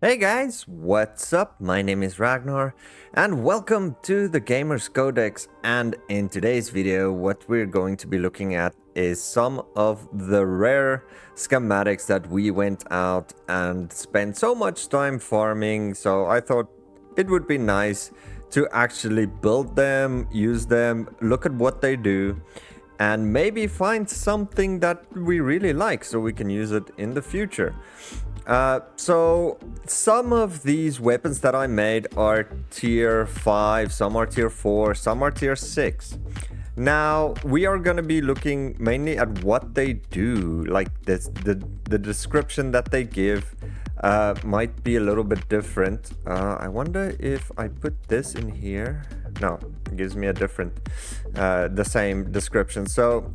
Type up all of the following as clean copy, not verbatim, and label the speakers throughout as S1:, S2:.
S1: Hey guys, what's up? My name is Ragnar and welcome to the Gamers Codex, and in today's video what we're going to be looking at is some of the rare schematics that we went out and spent so much time farming, so I thought it would be nice to actually build them, use them, look at what they do, and maybe find something that we really like so we can use it in the future. So some of these weapons that I made are tier 5, some are tier 4, some are tier 6. Now we are going to be looking mainly at what they do, like the description that they give might be a little bit different. I wonder if I put this in here. No, it gives me a different, the same description. So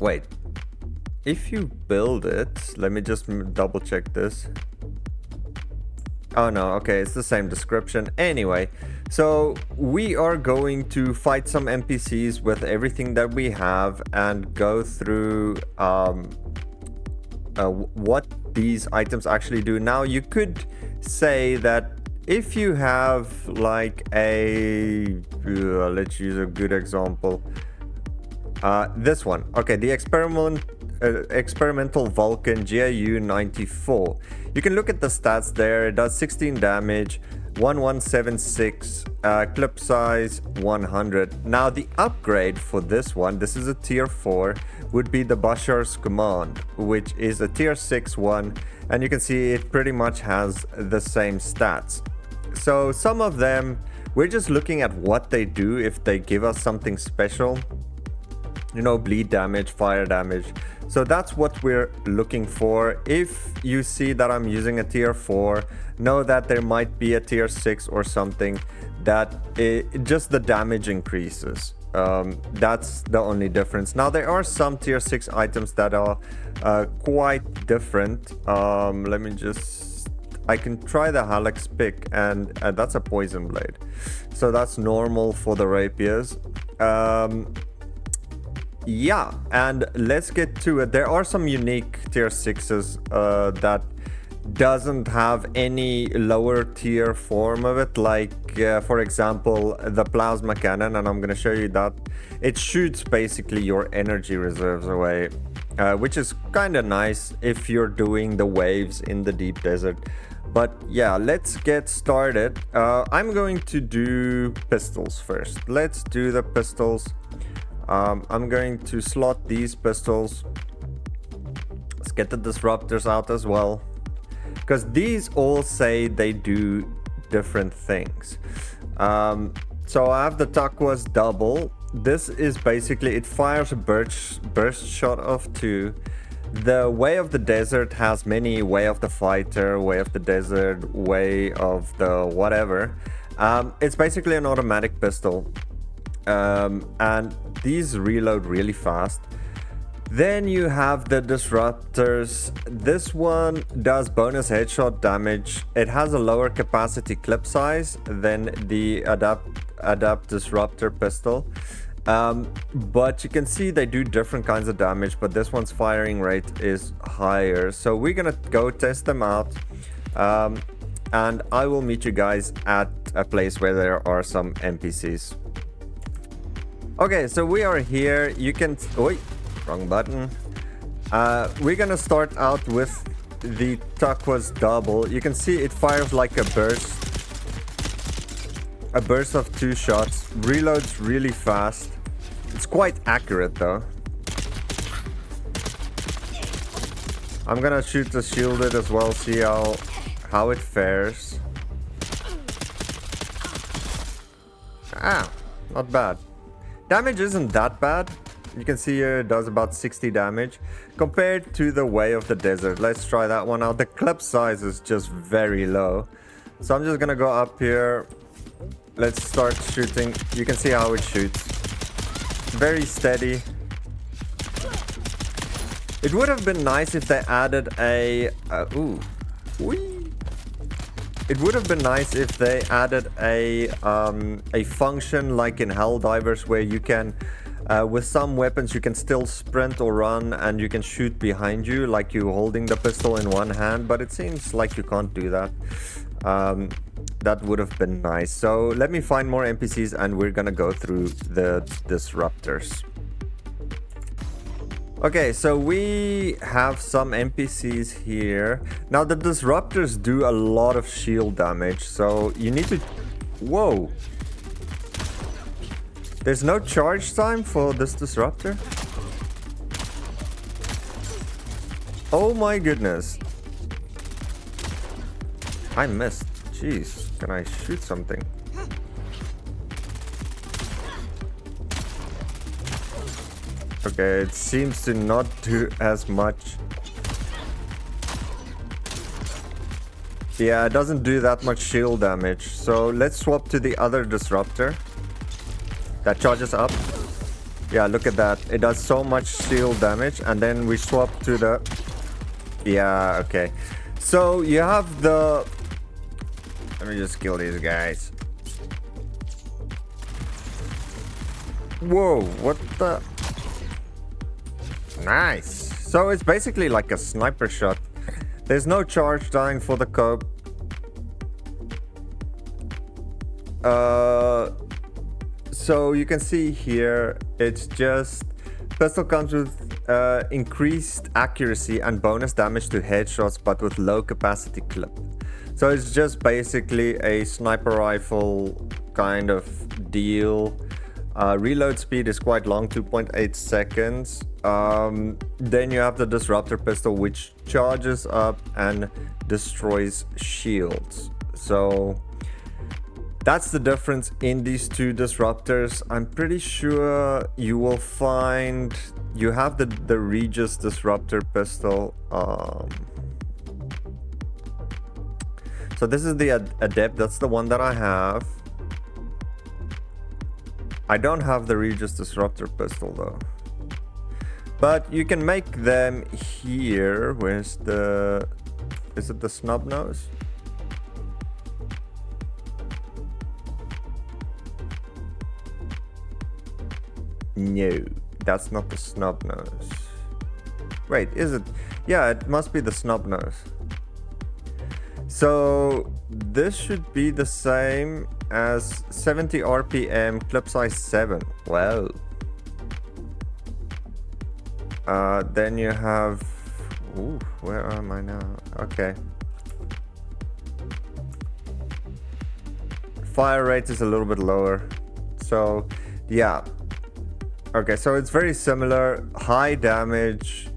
S1: wait. If you build it, let me just double check this. Oh no, okay, it's the same description. Anyway, so we are going to fight some NPCs with everything that we have and go through what these items actually do. Now, you could say that if you have like a... let's use a good example. This one. Okay, the Experimental Vulcan GAU 94. You can look at the stats there. It does 16 damage, 1176, clip size 100. Now the upgrade for this one, this is a tier 4, would be the Bashar's Command, which is a tier 6 one, and you can see it pretty much has the same stats. So some of them, we're just looking at what they do, if they give us something special. You know, bleed damage, fire damage. So that's what we're looking for. If you see that I'm using a tier 4, know that there might be a tier 6 or something that just the damage increases. That's the only difference. Now there are some tier 6 items that are quite different. Let me just... I can try the Hallex pick, and that's a poison blade. So that's normal for the rapiers. Yeah, and let's get to it. There are some unique tier 6s that doesn't have any lower tier form of it, like for example the plasma cannon, and I'm going to show you that. It shoots basically your energy reserves away, which is kind of nice if you're doing the waves in the deep desert. But yeah, let's get started. I'm going to do pistols first. Let's do the pistols. I'm going to slot these pistols. Let's get the disruptors out as well, because these all say they do different things. So I have the Takwas double. This is basically, it fires a burst shot of 2. The Way of the Desert has many Way of the Fighter, Way of the Desert, Way of the whatever. It's basically an automatic pistol. And these reload really fast. Then you have the disruptors. This one does bonus headshot damage. It has a lower capacity clip size than the adapt disruptor pistol, but you can see they do different kinds of damage, but this one's firing rate is higher. So we're gonna go test them out, and I will meet you guys at a place where there are some NPCs. Okay, so we are here. You can... Oi, wrong button. We're gonna start out with the Takwas double. You can see it fires like a burst. A burst of 2 shots. Reloads really fast. It's quite accurate though. I'm gonna shoot the shielded as well, see how it fares. Ah, not bad. Damage isn't that bad. You can see here it does about 60 damage compared to the Way of the Desert. Let's try that one out. The clip size is just very low. So I'm just gonna go up here. Let's start shooting. You can see how it shoots. Very steady. It would have been nice if they added a... It would have been nice if they added a function like in Helldivers where you can With some weapons you can still sprint or run and you can shoot behind you like you holding the pistol in one hand, but it seems like you can't do that. That would have been nice. So let me find more NPCs and we're gonna go through the disruptors. Okay, so we have some NPCs here. Now the disruptors do a lot of shield damage, so you need to... Whoa! There's no charge time for this disruptor? Oh my goodness. I missed. Jeez, can I shoot something? Okay, it seems to not do as much. Yeah, it doesn't do that much shield damage. So let's swap to the other disruptor. That charges up. Yeah, look at that. It does so much shield damage. And then we swap to the... Yeah, okay. So you have the... Let me just kill these guys. Whoa, what the... Nice. So it's basically like a sniper shot. There's no charge dying for the cope. So you can see here, it's just... Pistol comes with increased accuracy and bonus damage to headshots, but with low capacity clip. So it's just basically a sniper rifle kind of deal. Reload speed is quite long, 2.8 seconds. Then you have the Disruptor Pistol, which charges up and destroys shields. So that's the difference in these two disruptors. I'm pretty sure you will find... You have the Regis Disruptor Pistol. So this is the Adept. That's the one that I have. I don't have the Regis Disruptor Pistol though. But you can make them here. Where's the... Is it the snub nose? No, that's not the snub nose. Wait, is it? Yeah, it must be the snub nose. So this should be the same as 70 RPM, clip size 7. Wow. Then you have... Ooh, where am I now? Okay. Fire rate is a little bit lower. So, yeah. Okay, so it's very similar. High damage.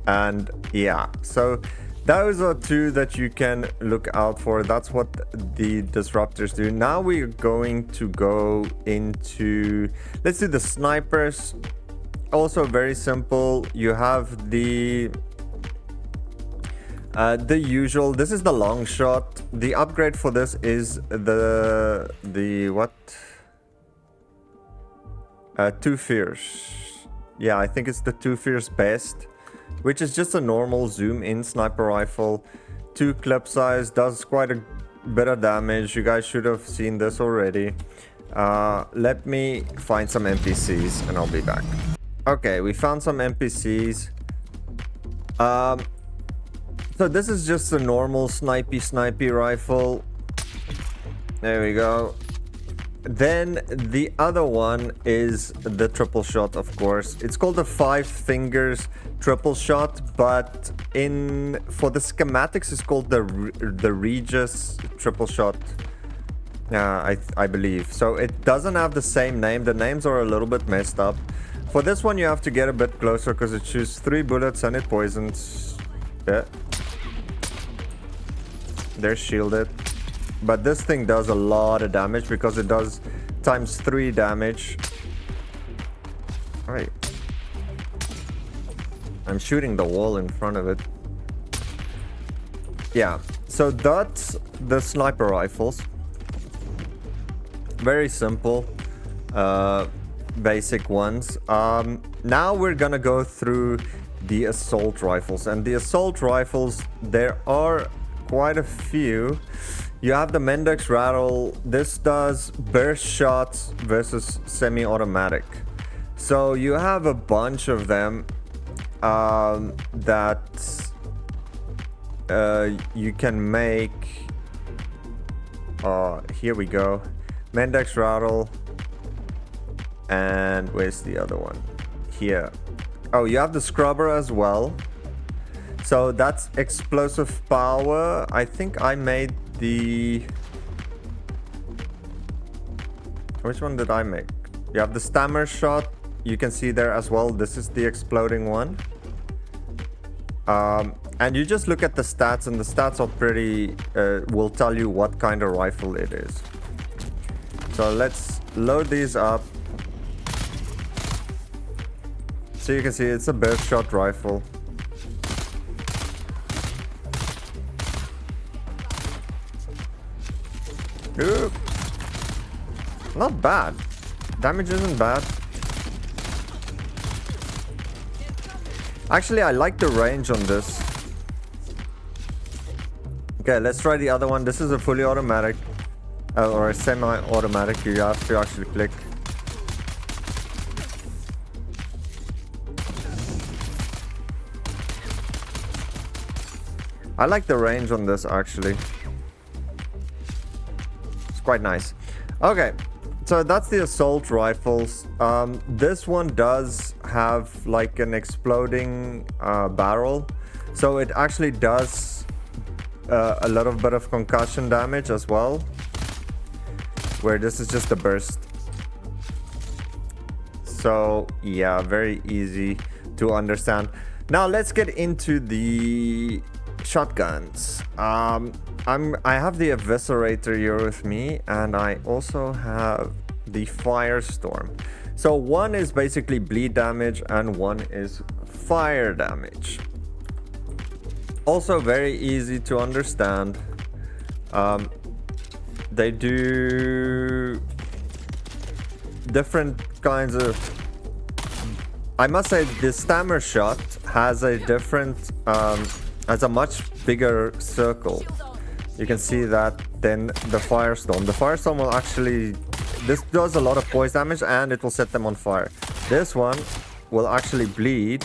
S1: And, yeah. So, those are two that you can look out for. That's what the disruptors do. Now we're going to go into... Let's do the snipers. Also very simple. You have the usual. This is the long shot. The upgrade for this is the what? Too Fierce. Yeah, I think it's the Too Fierce Best, which is just a normal zoom in sniper rifle. 2 clip size, does quite a bit of damage. You guys should have seen this already. Let me find some NPCs and I'll be back. Okay, we found some NPCs. So this is just a normal snipey rifle. There we go. Then the other one is the triple shot, of course. It's called the 5 fingers triple shot, but for the schematics it's called the Regis triple shot. I believe. So it doesn't have the same name. The names are a little bit messed up. For this one, you have to get a bit closer because it shoots 3 bullets and it poisons. Yeah. They're shielded. But this thing does a lot of damage because it does times 3 damage. Alright. I'm shooting the wall in front of it. Yeah. So that's the sniper rifles. Very simple. Basic ones. Now we're gonna go through the assault rifles, and the assault rifles, there are quite a few. You have the Mendex Rattle. This does burst shots versus semi-automatic. So you have a bunch of them that you can make. Here we go. Mendex Rattle. And where's the other one? Here. Oh, you have the Scrubber as well. So that's explosive power. I think I made the... Which one did I make? You have the Stammer Shot. You can see there as well. This is the exploding one. And you just look at the stats, and the stats are pretty... will tell you what kind of rifle it is. So let's load these up. So you can see it's a burst shot rifle. Ooh. Not bad. Damage isn't bad. Actually, I like the range on this. Okay, let's try the other one. This is a fully automatic. Or a semi-automatic. You have to actually click. I like the range on this actually. It's quite nice. Okay, so that's the assault rifles. This one does have like an exploding barrel. So it actually does a little bit of concussion damage as well. Where this is just a burst. So yeah, very easy to understand. Now let's get into the shotguns. I have the Eviscerator here with me, and I also have the Firestorm. So one is basically bleed damage and one is fire damage. Also very easy to understand. They do different kinds of... I must say the Stammer Shot has a different... has a much bigger circle. You can see that than the Firestorm. The Firestorm will actually... This does a lot of poison damage and it will set them on fire. This one will actually bleed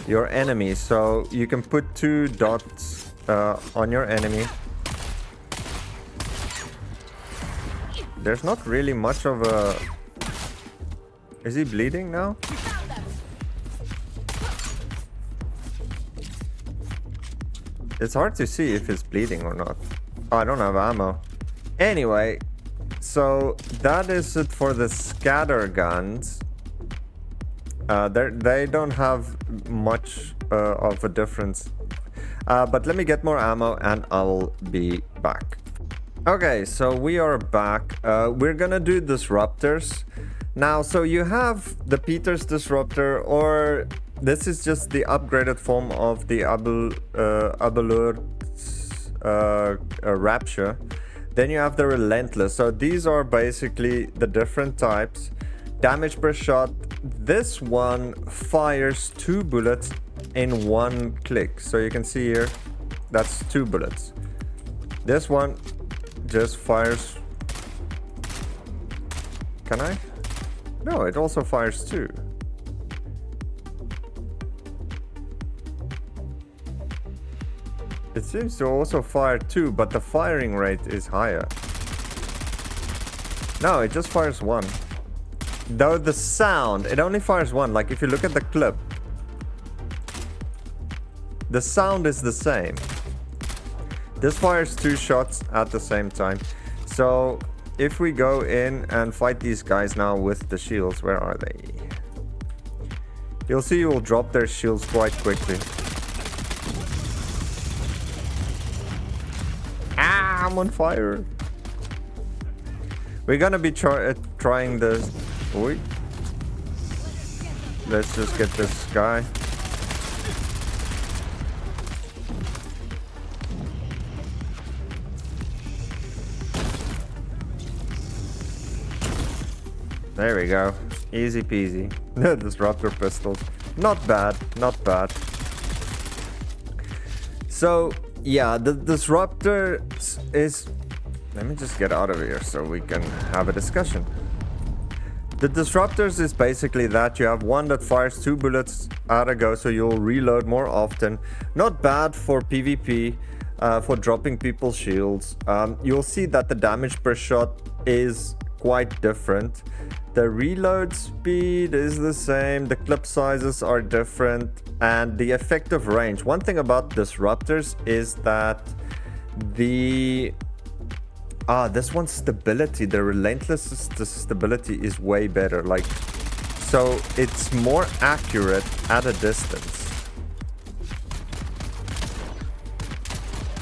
S1: your enemy. So you can put 2 dots on your enemy. There's not really much of a... Is he bleeding now? It's hard to see if he's bleeding or not. Oh, I don't have ammo. Anyway, so that is it for the Scatterguns. They don't have much of a difference. But let me get more ammo and I'll be back. Okay, so we are back. We're gonna do Disruptors. Now, so you have the Peter's Disruptor, or this is just the upgraded form of the Abelur's Rapture. Then you have the Relentless. So these are basically the different types. Damage per shot. This one fires 2 bullets in 1 click. So you can see here, that's 2 bullets. This one just fires... Can I? No, it also fires 2. It seems to also fire 2, but the firing rate is higher. No, it just fires 1. Though the sound, it only fires 1. Like if you look at the clip, the sound is the same. This fires 2 shots at the same time. So if we go in and fight these guys now with the shields, where are they? You'll see you will drop their shields quite quickly. Ah, I'm on fire. We're gonna be trying this. Wait. Let's just get this guy. There we go. Easy peasy. Disruptor Pistols. Not bad. Not bad. So yeah, the Disruptor is... Let me just get out of here so we can have a discussion. The Disruptors is basically that you have one that fires 2 bullets at a go, so you'll reload more often. Not bad for PvP, for dropping people's shields. You'll see that the damage per shot is quite different. The reload speed is the same, the clip sizes are different, and the effective range. One thing about Disruptors is that the... this one's stability, the relentless stability is way better. Like, so it's more accurate at a distance.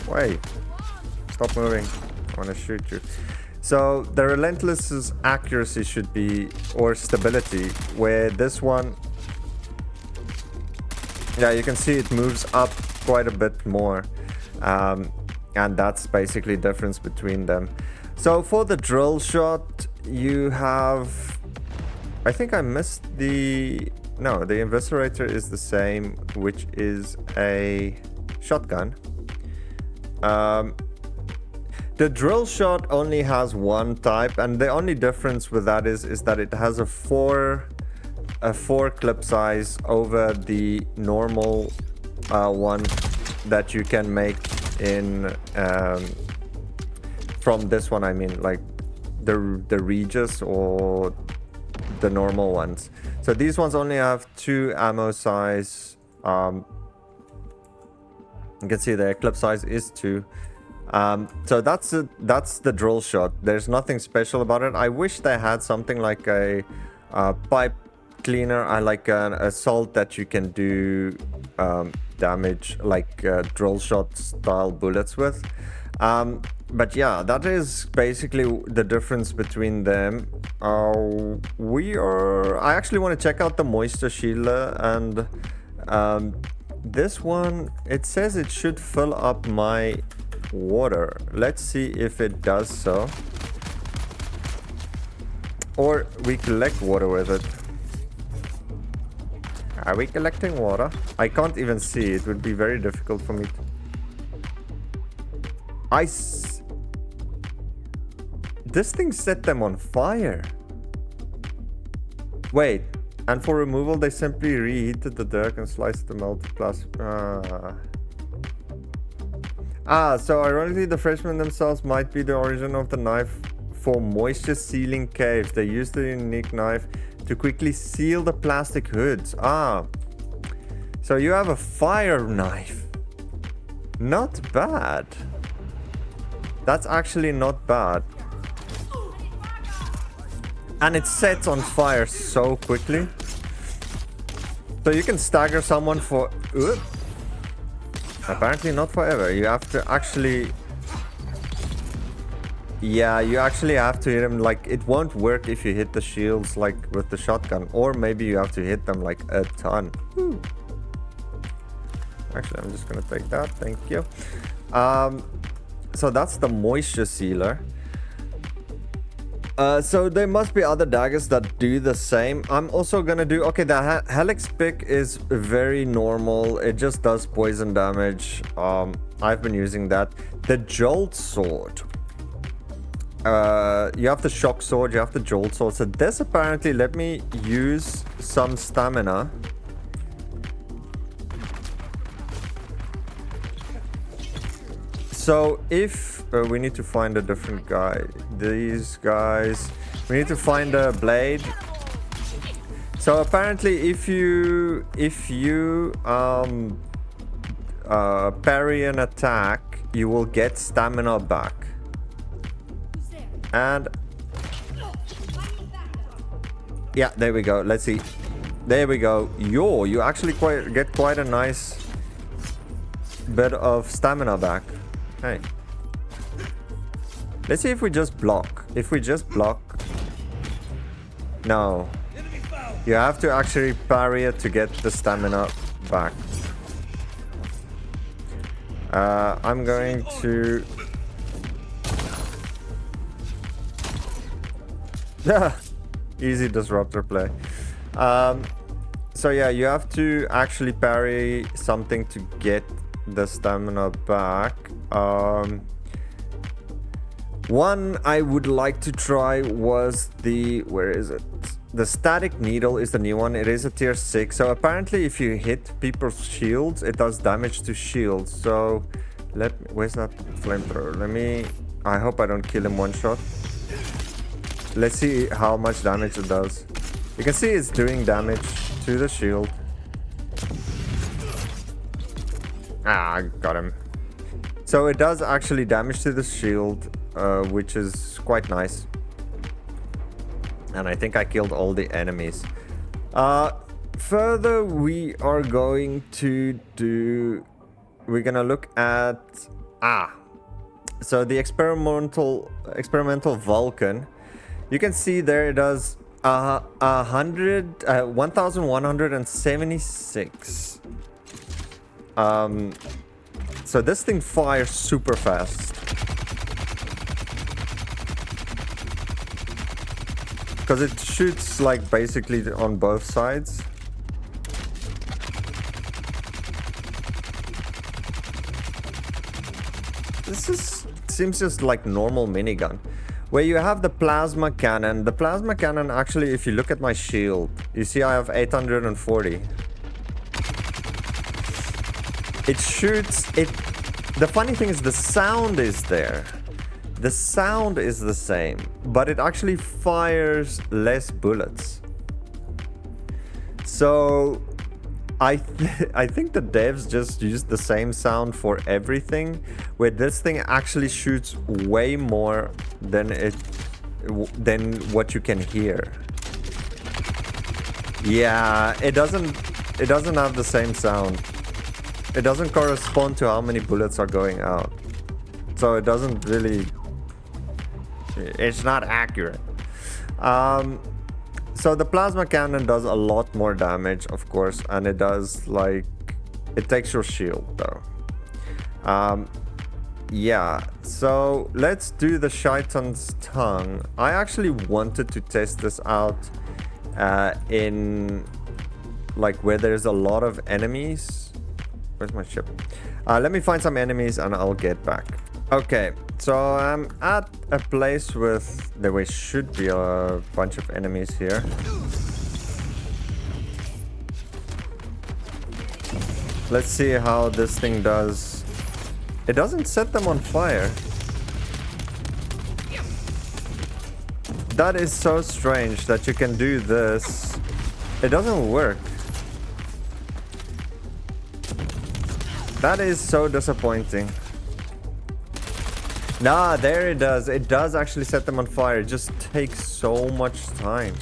S1: Wait, stop moving. I want to shoot you. So the relentless accuracy should be, or stability, where this one, yeah, you can see it moves up quite a bit more. And that's basically the difference between them. So for the Drillshot, you have... I think I missed the... No, the Eviscerator is the same, which is a shotgun. The Drillshot only has one type, and the only difference with that is that it has a 4 clip size over the normal one that you can make in from this one. I mean, like the Regis or the normal ones. So these ones only have 2 ammo size. You can see the clip size is 2. So that's the Drillshot. There's nothing special about it. I wish they had something like a pipe cleaner. I like an assault that you can do damage like Drillshot style bullets with. But yeah, that is basically the difference between them. I actually want to check out the moisture shieldler, and this one, it says it should fill up my water. Let's see if it does so. Or we collect water with it. Are we collecting water? I can't even see. It would be very difficult for me to... This thing set them on fire. Wait, and for removal they simply reheated the dirt and sliced the melted plastic. So ironically the freshmen themselves might be the origin of the knife for moisture sealing caves. They used the unique knife to quickly seal the plastic hoods. So you have a fire knife. Not bad. That's actually not bad. And it sets on fire so quickly. So you can stagger someone for... Apparently not forever. You have to actually... Yeah, you actually have to hit him. Like, it won't work if you hit the shields like with the shotgun. Or maybe you have to hit them like a ton. Woo. Actually, I'm just gonna take that. Thank you. So that's the moisture sealer. So there must be other daggers that do the same. I'm also gonna do... Okay, the Helix pick is very normal. It just does poison damage. I've been using that. The Jolt Sword. You have the Shock Sword, you have the Jolt Sword. So this apparently let me use some stamina. So if... we need to find a different guy. These guys... We need to find a blade. So apparently if you parry an attack, you will get stamina back. And... yeah, there we go. Let's see. There we go. You actually get quite a nice bit of stamina back. Hey. Let's see if we just block. If we just block... No. You have to actually parry it to get the stamina back. I'm going to... Easy disruptor play. So yeah, you have to actually parry something to get the stamina back. One I would like to try was the... where is it? The static needle is the new one. It is a tier 6. So apparently if you hit people's shields, it does damage to shields. So where's that flamethrower? Let me... I hope I don't kill him one shot. Let's see how much damage it does. You can see it's doing damage to the shield. Ah, I got him. So it does actually damage to the shield, which is quite nice. And I think I killed all the enemies. Further, we are going to do... we're gonna look at... so the experimental Vulcan. You can see there it does 1176. So this thing fires super fast. Because it shoots like basically on both sides. Seems just like normal minigun. Where you have the plasma cannon. The plasma cannon actually, if you look at my shield, you see I have 840. It shoots it. The funny thing is the sound is there. The sound is the same, but it actually fires less bullets. So I think the devs just used the same sound for everything, where this thing actually shoots way more than what you can hear. Yeah, it doesn't have the same sound. It doesn't correspond to how many bullets are going out. So it doesn't really... it's not accurate. So the plasma cannon does a lot more damage, of course, and it does like... it takes your shield though. Yeah, so let's do the Shaitan's Tongue. I actually wanted to test this out in like where there's a lot of enemies. Where's my ship? Let me find some enemies and I'll get back. Okay, so I'm at a place with... there should be a bunch of enemies here. Let's see how this thing does. It doesn't set them on fire. That is so strange that you can do this. It doesn't work. That is so disappointing. Nah, there it does. It does actually set them on fire. It just takes so much time.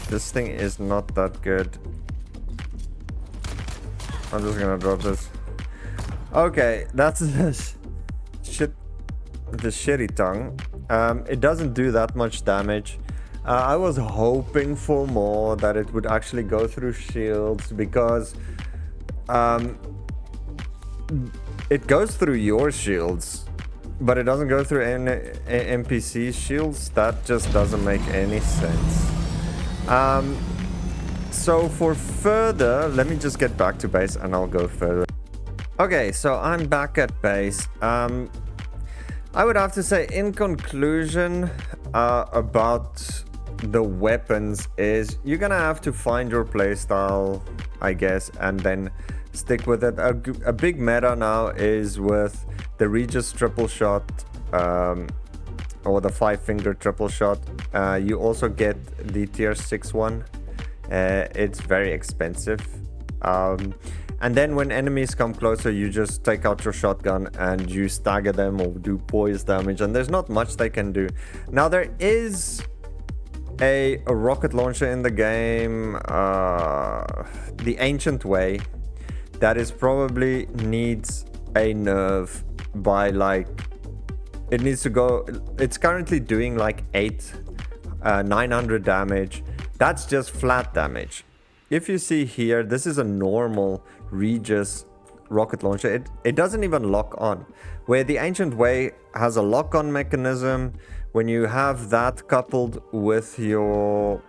S1: This thing is not that good. I'm just gonna drop this. Okay, that's the shitty tongue. It doesn't do that much damage. I was hoping for more, that it would actually go through shields, because it goes through your shields, but it doesn't go through NPC shields. That just doesn't make any sense. So for further, let me just get back to base and I'll go further. Okay, so I'm back at base. I would have to say, in conclusion, about the weapons is you're gonna have to find your playstyle, I guess, and then stick with it. A big meta now is with the Regis triple shot, or the 5-finger triple shot. You also get the tier 6 one. It's very expensive. And then when enemies come closer, you just take out your shotgun and you stagger them or do poise damage, and there's not much they can do. Now there is a rocket launcher in the game, the Ancient Way, that is probably needs a nerf by like... it needs to go... it's currently doing like 900 damage. That's just flat damage. If you see here, this is a normal Regis rocket launcher. It doesn't even lock on. Where the Ancient Way has a lock-on mechanism, when you have that coupled with your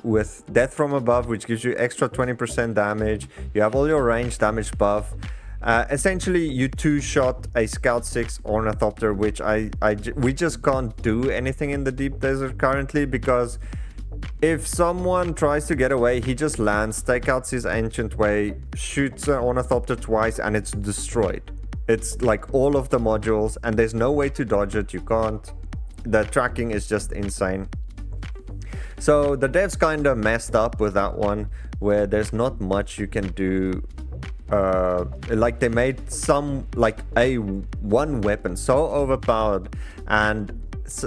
S1: with Death from Above, which gives you extra 20% damage. You have all your range damage buff. Essentially, you two-shot a Scout 6 Ornithopter, which we just can't do anything in the deep desert currently, because if someone tries to get away, he just lands, takes out his Ancient Way, shoots an Ornithopter twice, and it's destroyed. It's like all of the modules, and there's no way to dodge it. You can't. The tracking is just insane. So the devs kind of messed up with that one, where there's not much you can do. Like they made some, like one weapon so overpowered, and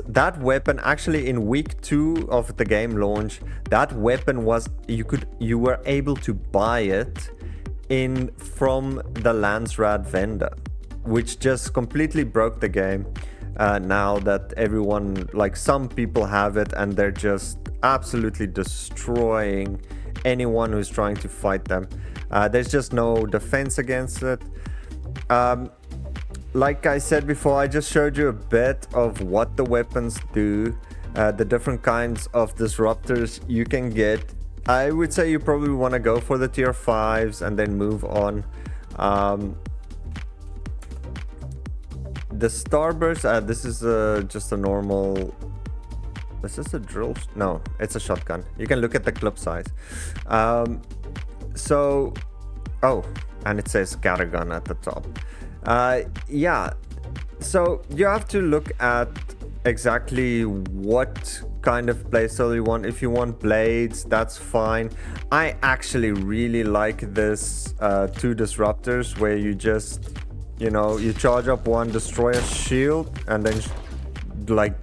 S1: that weapon actually in week 2 of the game launch, that weapon was, you were able to buy it from the Landsrad vendor, which just completely broke the game. Now that everyone, like some people have it, and they're just absolutely destroying anyone who's trying to fight them. There's just no defense against it. Like I said before, I just showed you a bit of what the weapons do, the different kinds of disruptors you can get. I would say you probably want to go for the tier 5s and then move on. The Starburst, this is just a normal... Is this a drill? No, it's a shotgun. You can look at the clip size. Oh, and it says Scattergun at the top. Yeah, so you have to look at exactly what kind of playstyle you want. If you want blades, that's fine. I actually really like this 2 disruptors where you just, you know, you charge up one, destroy a shield, and then like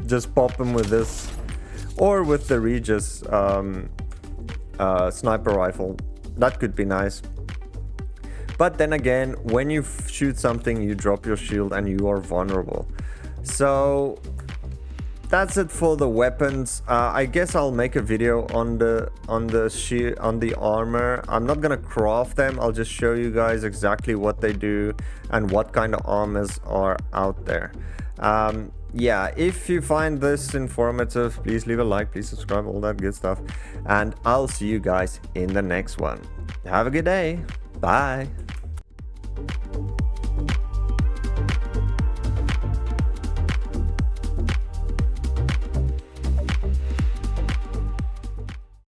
S1: just pop them with this, or with the Regis sniper rifle. That could be nice. But then again, when you shoot something, you drop your shield and you are vulnerable. So that's it for the weapons. I guess I'll make a video on the armor. I'm not gonna craft them. I'll just show you guys exactly what they do and what kind of armors are out there. Yeah, if you find this informative, please leave a like, please subscribe, all that good stuff, and I'll see you guys in the next one. Have a good day. Bye.